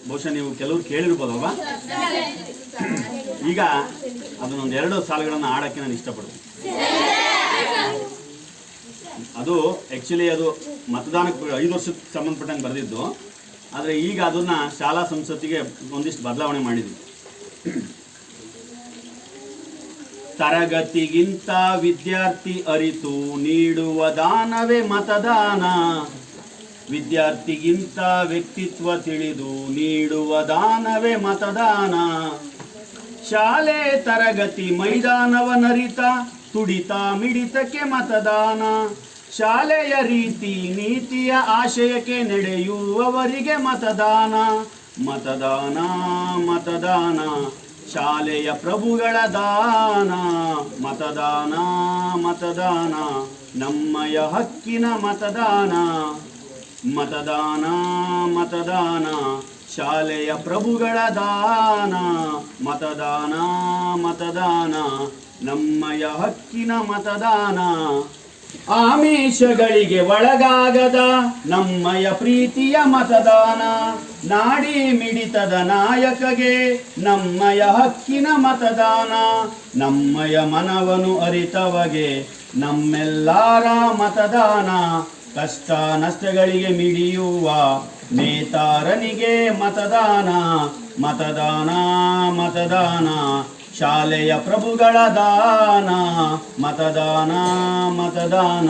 ಬಹುಶಃ ನೀವು ಕೆಲವರು ಕೇಳಿರ್ಬೋದಲ್ವಾ. ಈಗ ಅದನ್ನೊಂದು 2 ಸಾಲುಗಳನ್ನು ಹಾಡೋಕ್ಕೆ ನಾನು ಇಷ್ಟಪಡ್ತೀನಿ. ಅದು ಆ್ಯಕ್ಚುಲಿ ಅದು ಮತದಾನಕ್ಕೆ 5 ವರ್ಷಕ್ಕೆ ಸಂಬಂಧಪಟ್ಟಂಗೆ ಬರೆದಿದ್ದು, ಆದರೆ ಈಗ ಅದನ್ನು ಶಾಲಾ ಸಂಸತ್ತಿಗೆ ಒಂದಿಷ್ಟು ಬದಲಾವಣೆ ಮಾಡಿದ್ವಿ. ತರಗತಿಗಿಂತ ವಿದ್ಯಾರ್ಥಿ ಅರಿತು ನೀಡುವ ದಾನವೇ ಮತದಾನ, ವಿದ್ಯಾರ್ಥಿಗಿಂತ ವ್ಯಕ್ತಿತ್ವ ತಿಳಿದು ನೀಡುವ ದಾನವೇ ಮತದಾನ. ಶಾಲೆ ತರಗತಿ ಮೈದಾನವನರಿತ ತುಡಿತ ಮಿಡಿತಕ್ಕೆ ಮತದಾನ, ಶಾಲೆಯ ರೀತಿ ನೀತಿಯ ಆಶಯಕ್ಕೆ ನಡೆಯುವವರಿಗೆ ಮತದಾನ. ಮತದಾನ ಮತದಾನ ಶಾಲೆಯ ಪ್ರಭುಗಳ ದಾನ, ಮತದಾನ ಮತದಾನ ನಮ್ಮಯ ಹಕ್ಕಿನ ಮತದಾನ. ಮತದಾನ ಮತದಾನ ಶಾಲೆಯ ಪ್ರಭುಗಳ ದಾನ, ಮತದಾನ ಮತದಾನ ನಮ್ಮಯ ಹಕ್ಕಿನ ಮತದಾನ. ಆಮಿಷಗಳಿಗೆ ಒಳಗಾಗದ ನಮ್ಮಯ ಪ್ರೀತಿಯ ಮತದಾನ, ನಾಡಿ ಮಿಡಿತದ ನಾಯಕಗೆ ನಮ್ಮಯ ಹಕ್ಕಿನ ಮತದಾನ. ನಮ್ಮಯ ಮನವನು ಅರಿತವಗೆ ನಮ್ಮೆಲ್ಲರ ಮತದಾನ, ಕಷ್ಟ ನಷ್ಟಗಳಿಗೆ ಮಿಡಿಯುವ ನೇತಾರನಿಗೆ ಮತದಾನ. ಮತದಾನ ಮತದಾನ ಶಾಲೆಯ ಪ್ರಭುಗಳ ದಾನ, ಮತದಾನ ಮತದಾನ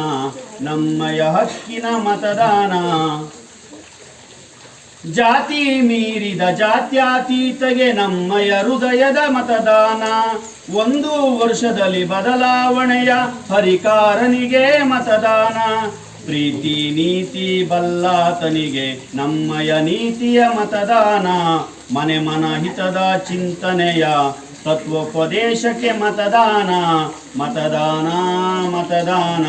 ನಮ್ಮಯ ಹಕ್ಕಿನ ಮತದಾನ. ಜಾತಿ ಮೀರಿದ ಜಾತ್ಯತೀತಗೆ ನಮ್ಮಯ ಹೃದಯದ ಮತದಾನ, 1 ವರ್ಷದಲ್ಲಿ ಬದಲಾವಣೆಯ ಹರಿಕಾರನಿಗೆ ಮತದಾನ. ಪ್ರೀತಿ ನೀತಿ ಬಲ್ಲಾತನಿಗೆ ನಮ್ಮಯ ನೀತಿಯ ಮತದಾನ, ಮನೆ ಮನ ಹಿತದ ಚಿಂತನೆಯ ತತ್ವೋಪದೇಶಕ್ಕೆ ಮತದಾನ. ಮತದಾನ ಮತದಾನ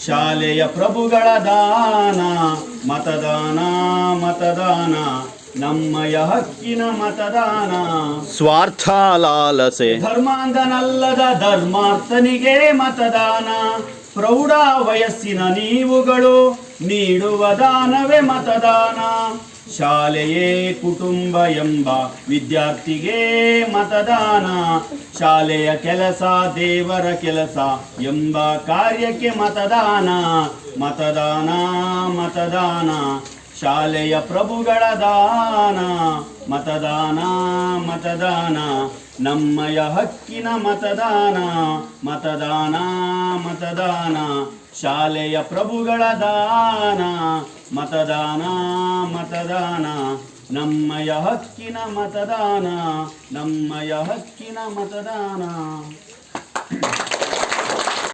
ಶಾಲೆಯ ಪ್ರಭುಗಳ ದಾನ, ಮತದಾನ ಮತದಾನ ನಮ್ಮಯ ಹಕ್ಕಿನ ಮತದಾನ. ಸ್ವಾರ್ಥ ಲಾಲಸೆ ಧರ್ಮಾಂಧನಲ್ಲದ ಧರ್ಮಾರ್ಥನಿಗೆ ಮತದಾನ, ಪ್ರೌಢ ವಯಸ್ಸಿನ ನೀವುಗಳು ನೀಡುವ ದಾನವೇ ಮತದಾನ. ಶಾಲೆಯೇ ಕುಟುಂಬ ಎಂಬ ವಿದ್ಯಾರ್ಥಿಗೆ ಮತದಾನ, ಶಾಲೆಯ ಕೆಲಸ ದೇವರ ಕೆಲಸ ಎಂಬ ಕಾರ್ಯಕ್ಕೆ ಮತದಾನ. ಮತದಾನ ಮತದಾನ ಶಾಲೆಯ ಪ್ರಭುಗಳ ದಾನ, ಮತದಾನ ಮತದಾನ ನಮ್ಮಯ ಹಕ್ಕಿನ ಮತದಾನ. ಮತದಾನ ಮತದಾನ ಶಾಲೆಯ ಪ್ರಭುಗಳ ದಾನ, ಮತದಾನ ಮತದಾನ ನಮ್ಮಯ ಹಕ್ಕಿನ ಮತದಾನ. ನಮ್ಮಯ ಹಕ್ಕಿನ ಮತದಾನ.